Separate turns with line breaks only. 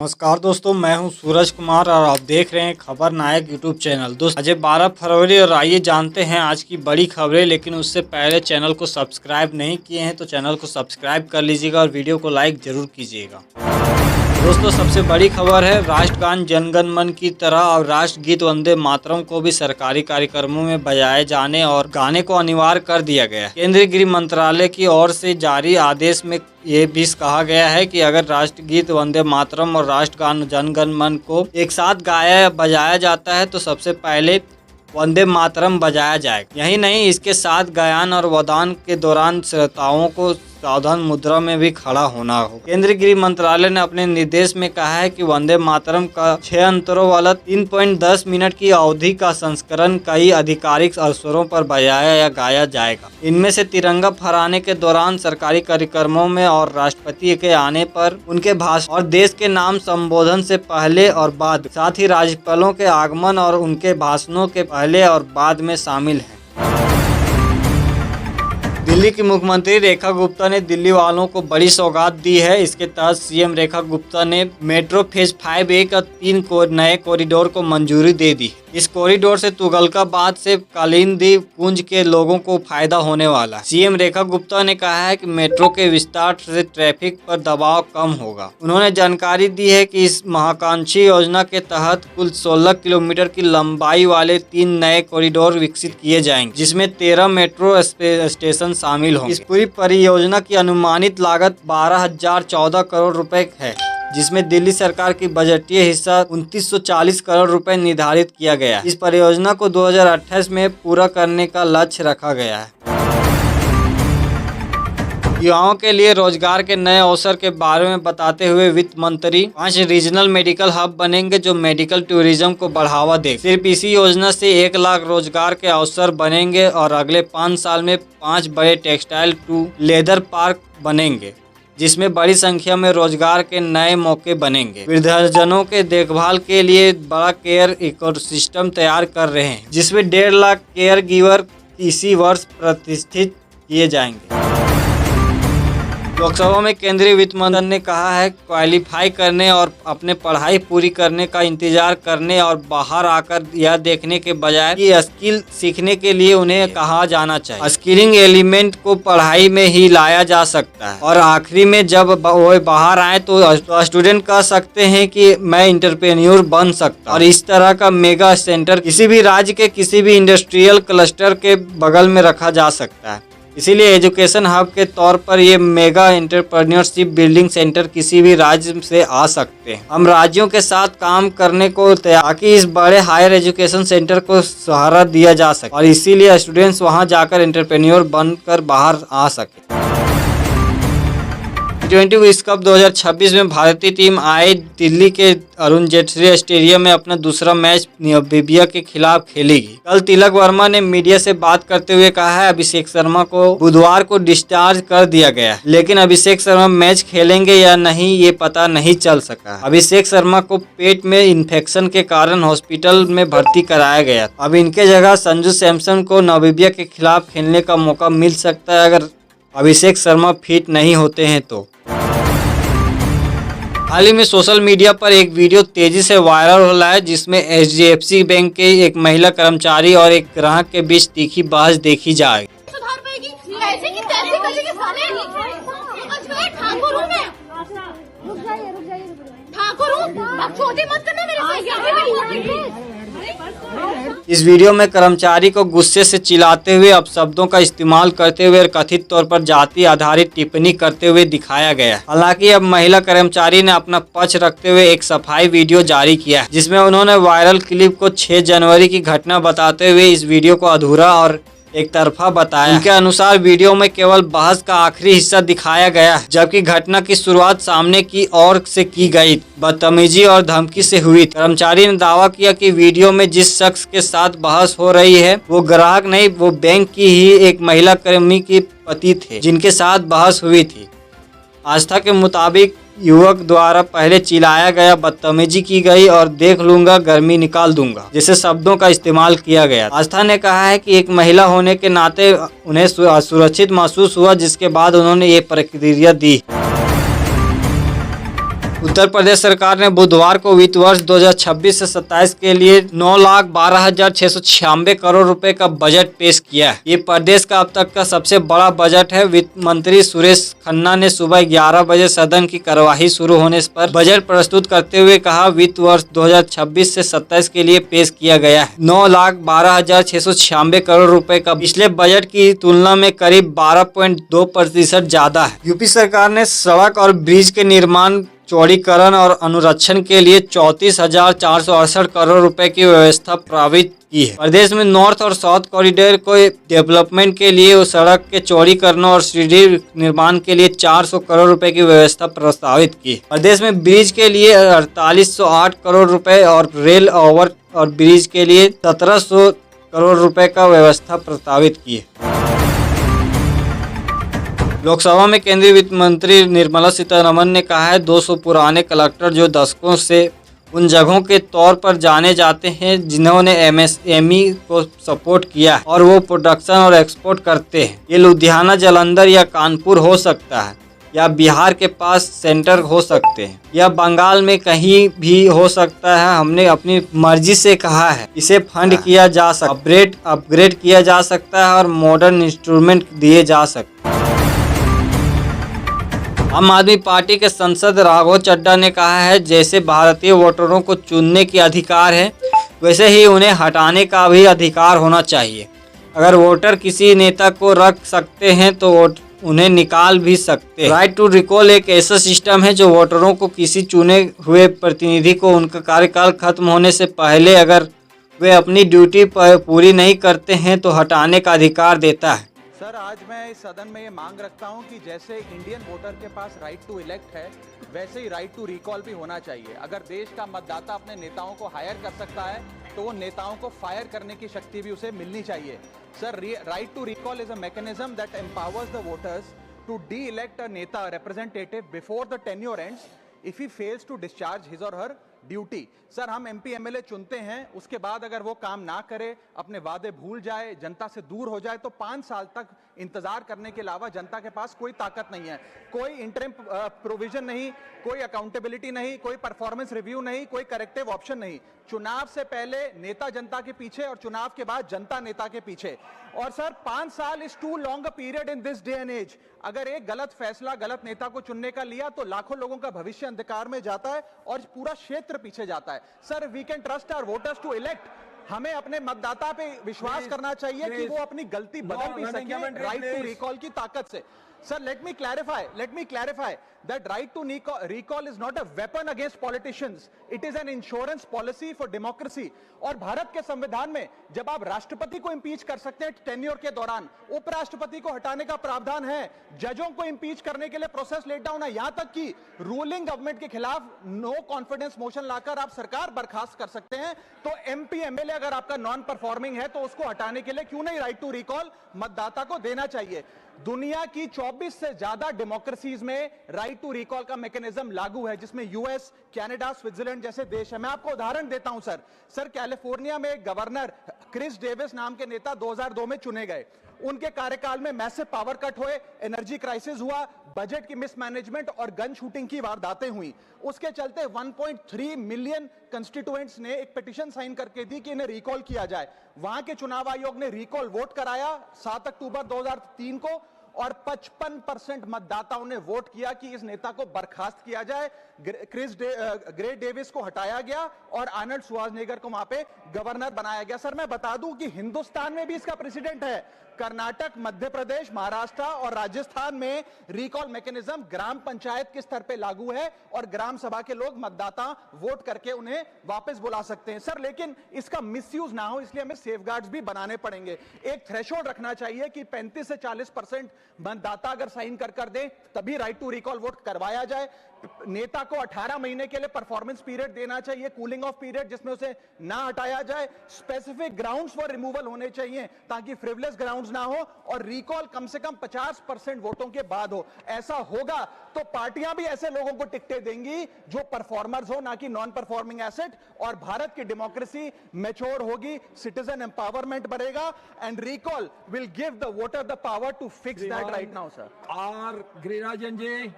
नमस्कार दोस्तों, मैं हूं सूरज कुमार और आप देख रहे हैं खबर नायक यूट्यूब चैनल। दोस्तों आज 12 फरवरी और आइए जानते हैं आज की बड़ी खबरें। लेकिन उससे पहले चैनल को सब्सक्राइब नहीं किए हैं तो चैनल को सब्सक्राइब कर लीजिएगा और वीडियो को लाइक जरूर कीजिएगा। दोस्तों सबसे बड़ी खबर है, राष्ट्रगान जनगण मन की तरह और राष्ट्रगीत वंदे मातरम को भी सरकारी कार्यक्रमों में बजाए जाने और गाने को अनिवार्य कर दिया गया है। केंद्रीय गृह मंत्रालय की ओर से जारी आदेश में ये भी कहा गया है कि अगर राष्ट्रगीत वंदे मातरम और राष्ट्रगान जनगण मन को एक साथ गाया या बजाया जाता है तो सबसे पहले वंदे मातरम बजाया जाएगा। यही नहीं, इसके साथ गायन और वदान के दौरान श्रोताओं को सावधान मुद्रा में भी खड़ा होना होगा। केंद्रीय गृह मंत्रालय ने अपने निर्देश में कहा है कि वंदे मातरम का 6 अंतरों वाला 3.10 मिनट की अवधि का संस्करण कई आधिकारिक अवसरों पर बजाया या गाया जाएगा। इनमें से तिरंगा फहराने के दौरान, सरकारी कार्यक्रमों में और राष्ट्रपति के आने पर उनके भाषण और देश के नाम संबोधन से पहले और बाद, साथ ही राज्यपालों के आगमन और उनके भाषणों के पहले और बाद में शामिल है। दिल्ली की मुख्यमंत्री रेखा गुप्ता ने दिल्ली वालों को बड़ी सौगात दी है। इसके तहत सीएम रेखा गुप्ता ने मेट्रो फेज 5A का 3 नए कॉरिडोर को मंजूरी दे दी। इस कॉरिडोर से तुगलकाबाद से कालिंदी कुंज के लोगों को फायदा होने वाला है। सीएम रेखा गुप्ता ने कहा है कि मेट्रो के विस्तार से ट्रैफिक पर दबाव कम होगा। उन्होंने जानकारी दी है कि इस महत्वाकांक्षी योजना के तहत कुल 16 किलोमीटर की लंबाई वाले 3 नए कॉरिडोर विकसित किए जाएंगे, जिसमें 13 मेट्रो स्टेशन शामिल होंगे। इस पूरी परियोजना की अनुमानित लागत 12,014 करोड़ रुपए है, जिसमें दिल्ली सरकार की बजटीय हिस्सा 2940 करोड़ रुपए निर्धारित किया गया है। इस परियोजना को 2028 में पूरा करने का लक्ष्य रखा गया है। युवाओं के लिए रोजगार के नए अवसर के बारे में बताते हुए वित्त मंत्री 5 रीजनल मेडिकल हब बनेंगे जो मेडिकल टूरिज्म को बढ़ावा देंगे। सिर्फ इसी योजना से 1 लाख रोजगार के अवसर बनेंगे और अगले 5 साल में 5 बड़े टेक्सटाइल टू लेदर पार्क बनेंगे, जिसमें बड़ी संख्या में रोजगार के नए मौके बनेंगे। वृद्धजनों के देखभाल के लिए बड़ा केयर इकोसिस्टम तैयार कर रहे हैं, जिसमें 1.5 लाख केयर गिवर इसी वर्ष प्रतिष्ठित किए जाएंगे। लोकसभा में केंद्रीय वित्त मंत्री ने कहा है क्वालिफाई करने और अपने पढ़ाई पूरी करने का इंतजार करने और बाहर आकर यह देखने के बजाय कि स्किल सीखने के लिए उन्हें कहा जाना चाहिए। स्किलिंग एलिमेंट को पढ़ाई में ही लाया जा सकता है और आखिरी में जब वो बाहर आए तो स्टूडेंट कह सकते हैं कि मैं एंटरप्रेन्योर बन सकता। और इस तरह का मेगा सेंटर किसी भी राज्य के किसी भी इंडस्ट्रियल क्लस्टर के बगल में रखा जा सकता है। इसीलिए एजुकेशन हब के तौर पर ये मेगा एंटरप्रेन्योरशिप बिल्डिंग सेंटर किसी भी राज्य से आ सकते हैं। हम राज्यों के साथ काम करने को तैयार ताकि इस बड़े हायर एजुकेशन सेंटर को सहारा दिया जा सके और इसीलिए स्टूडेंट्स वहां जाकर एंटरप्रेन्योर बनकर बाहर आ सके। T20 विश्व कप 2026 में भारतीय टीम आज दिल्ली के अरुण जेटली स्टेडियम में अपना दूसरा मैच नामीबिया के खिलाफ खेलेगी। कल तिलक वर्मा ने मीडिया से बात करते हुए कहा है अभिषेक शर्मा को बुधवार को डिस्चार्ज कर दिया गया है, लेकिन अभिषेक शर्मा मैच खेलेंगे या नहीं ये पता नहीं चल सका। अभिषेक शर्मा को पेट में इन्फेक्शन के कारण हॉस्पिटल में भर्ती कराया गया। अब इनके जगह संजू सैमसन को नामीबिया के खिलाफ खेलने का मौका मिल सकता है अगर अभिषेक शर्मा फिट नहीं होते हैं तो। हाल ही में सोशल मीडिया पर एक वीडियो तेजी से वायरल हो रहा है, जिसमें HDFC बैंक के एक महिला कर्मचारी और एक ग्राहक के बीच तीखी बहस देखी जाए। इस वीडियो में कर्मचारी को गुस्से से चिल्लाते हुए अपशब्दों का इस्तेमाल करते हुए और कथित तौर पर जाति आधारित टिप्पणी करते हुए दिखाया गया। हालांकि अब महिला कर्मचारी ने अपना पक्ष रखते हुए एक सफाई वीडियो जारी किया है, जिसमें उन्होंने वायरल क्लिप को 6 जनवरी की घटना बताते हुए इस वीडियो को अधूरा और एक तरफा बताया। उनके अनुसार वीडियो में केवल बहस का आखिरी हिस्सा दिखाया गया है, जबकि घटना की शुरुआत सामने की ओर से की गई बदतमीजी और धमकी से हुई। कर्मचारी ने दावा किया कि वीडियो में जिस शख्स के साथ बहस हो रही है वो ग्राहक नहीं, वो बैंक की ही एक महिला कर्मी के पति थे जिनके साथ बहस हुई थी। आस्था के मुताबिक युवक द्वारा पहले चिल्लाया गया, बदतमीजी की गई और देख लूंगा गर्मी निकाल दूंगा जैसे शब्दों का इस्तेमाल किया गया। आस्था ने कहा है कि एक महिला होने के नाते उन्हें सुरक्षित महसूस हुआ, जिसके बाद उन्होंने ये प्रतिक्रिया दी। उत्तर प्रदेश सरकार ने बुधवार को वित्त वर्ष 2026 से 27 के लिए 9,12,696 करोड़ रुपए का बजट पेश किया है। ये प्रदेश का अब तक का सबसे बड़ा बजट है। वित्त मंत्री सुरेश खन्ना ने सुबह 11 बजे सदन की कार्यवाही शुरू होने पर बजट प्रस्तुत करते हुए कहा, वित्त वर्ष 2026 से 27 के लिए पेश किया गया है 9,12,696 करोड़ रुपए का पिछले बजट की तुलना में करीब 12.2% ज्यादा है। यूपी सरकार ने सड़क और ब्रिज के निर्माण, चौड़ीकरण और अनुरक्षण के लिए 34,468 करोड़ रुपए की व्यवस्था प्रस्तावित की है। प्रदेश में नॉर्थ और साउथ कॉरिडोर को डेवलपमेंट के लिए सड़क के चौड़ीकरण और सीढ़ी निर्माण के लिए 400 करोड़ रुपए की व्यवस्था प्रस्तावित की। प्रदेश में ब्रिज के लिए 4808 करोड़ रुपए और रेल ओवर और ब्रिज के लिए 1700 करोड़ रुपए का व्यवस्था प्रस्तावित की है। लोकसभा में केंद्रीय वित्त मंत्री निर्मला सीतारमण ने कहा है, 200 पुराने कलेक्टर जो दशकों से उन जगहों के तौर पर जाने जाते हैं जिन्होंने एमएसएमई को सपोर्ट किया है और वो प्रोडक्शन और एक्सपोर्ट करते हैं। ये लुधियाना, जालंधर या कानपुर हो सकता है, या बिहार के पास सेंटर हो सकते हैं, या बंगाल में कहीं भी हो सकता है। हमने अपनी मर्जी से कहा है, इसे फंड किया जा सकता, अपग्रेड किया जा सकता है और मॉडर्न इंस्ट्रूमेंट दिए जा सकते हैं। आम आदमी पार्टी के सांसद राघव चड्ढा ने कहा है, जैसे भारतीय वोटरों को चुनने की अधिकार है, वैसे ही उन्हें हटाने का भी अधिकार होना चाहिए। अगर वोटर किसी नेता को रख सकते हैं तो उन्हें निकाल भी सकते हैं। राइट टू रिकॉल एक ऐसा सिस्टम है जो वोटरों को किसी चुने हुए प्रतिनिधि को उनका कार्यकाल खत्म होने से पहले अगर वे अपनी ड्यूटी पूरी नहीं करते हैं तो हटाने का अधिकार देता है।
सर, आज मैं इस सदन में ये मांग रखता हूं कि जैसे इंडियन वोटर के पास राइट टू इलेक्ट है, वैसे ही राइट टू रिकॉल भी होना चाहिए। अगर देश का मतदाता अपने नेताओं को हायर कर सकता है तो वो नेताओं को फायर करने की शक्ति भी उसे मिलनी चाहिए। Sir, right to recall is a mechanism that empowers the voters to de elect a नेता representative before the tenure ends if he fails to discharge his or her duty. Sir, हम MP MLA चुनते हैं, उसके बाद अगर वो काम ना करे, अपने वादे भूल जाए, जनता से दूर हो जाए, तो 5 साल तक इंतजार करने के अलावा जनता के पास कोई ताकत नहीं है। कोई इंटरिम प्रोविजन नहीं, कोई अकाउंटेबिलिटी नहीं, कोई परफॉर्मेंस रिव्यू नहीं, कोई करेक्टिव ऑप्शन नहीं। चुनाव से पहले नेता जनता के पीछे और चुनाव के बाद जनता नेता के पीछे। और सर, 5 साल is too long a period in this day and age. अगर एक गलत फैसला गलत नेता को चुनने का लिया तो लाखों लोगों का भविष्य अंधकार में जाता है और पूरा क्षेत्र पीछे जाता है। Sir, we can trust our voters to elect. हमें अपने मतदाता पे विश्वास करना चाहिए कि वो अपनी गलती बदल भी सके राइट टू रिकॉल की ताकत से। Sir, let me clarify that right to recall is not a weapon against politicians. It is an insurance policy for democracy. और भारत के संविधान में जब आप राष्ट्रपति को इंपीच कर सकते हैं टेन्योर के दौरान, उपराष्ट्रपति को हटाने का प्रावधान है, जजों को इंपीच करने के लिए प्रोसेस लेट डाउन है, यहां तक कि रूलिंग गवर्नमेंट के खिलाफ नो कॉन्फिडेंस मोशन लाकर आप सरकार बर्खास्त कर सकते हैं। तो एमपी एमएलए अगर आपका नॉन परफॉर्मिंग है तो उसको हटाने के लिए क्यों नहीं राइट टू रिकॉल मतदाता को देना चाहिए। दुनिया की 24 से ज्यादा डेमोक्रेसीज में राइट टू रिकॉल का मैकेनिज्म लागू है, जिसमें यूएस, कनाडा, स्विट्जरलैंड जैसे देश है। मैं आपको उदाहरण देता हूं सर, कैलिफोर्निया में एक गवर्नर क्रिस डेविस नाम के नेता 2002 में चुने गए। उनके कार्यकाल में मैसिव पावर कट हुए, एनर्जी क्राइसिस हुआ, बजट की मिसमैनेजमेंट और गन शूटिंग की वारदातें हुई। उसके चलते 1.3 मिलियन कंस्टिट्यूएंट्स ने एक पिटीशन साइन करके दी कि इन्हें रिकॉल किया जाए। वहां के चुनाव आयोग ने रिकॉल वोट कराया 7 अक्टूबर 2003 को और 55% मतदाताओं ने वोट किया कि इस नेता को बर्खास्त किया जाए। ग्रे डेविस को हटाया गया और आर्नल्ड श्वार्ज़नेगर को वहां पे गवर्नर बनाया गया। सर, मैं बता दूं कि हिंदुस्तान में भी इसका प्रेसिडेंट है। कर्नाटक, मध्य प्रदेश, महाराष्ट्र और राजस्थान में रिकॉल मैकेनिज्म ग्राम पंचायत के स्तर पे लागू है और ग्राम सभा के लोग मतदाता वोट करके उन्हें वापस बुला सकते हैं। सर, लेकिन इसका मिसयूज ना हो इसलिए हमें सेफगार्ड्स भी बनाने पड़ेंगे। एक थ्रेशोल्ड रखना चाहिए कि 35 से 40% मतदाता अगर साइन कर दे तभी राइट टू रिकॉल वोट करवाया जाए। नेता को 18 महीने के लिए परफॉर्मेंस पीरियड देना चाहिए, कूलिंग ऑफ पीरियड, जिसमें उसे ना हटाया जाए। स्पेसिफिक ग्राउंड्स फॉर रिमूवल होने चाहिए ताकि फ्रिवलेस ग्राउंड्स ना हो और रिकॉल कम से कम 50% वोटों के बाद हो। ऐसा होगा तो पार्टियां भी ऐसे लोगों को टिकटें देंगी जो परफॉर्मर्स हो, ना कि नॉन परफॉर्मिंग एसेट, और भारत की डेमोक्रेसी मैच्योर होगी, सिटीजन एम्पावरमेंट बढ़ेगा and recall will give the voter the power to fix that right now. Sir,
R Girirajan ji.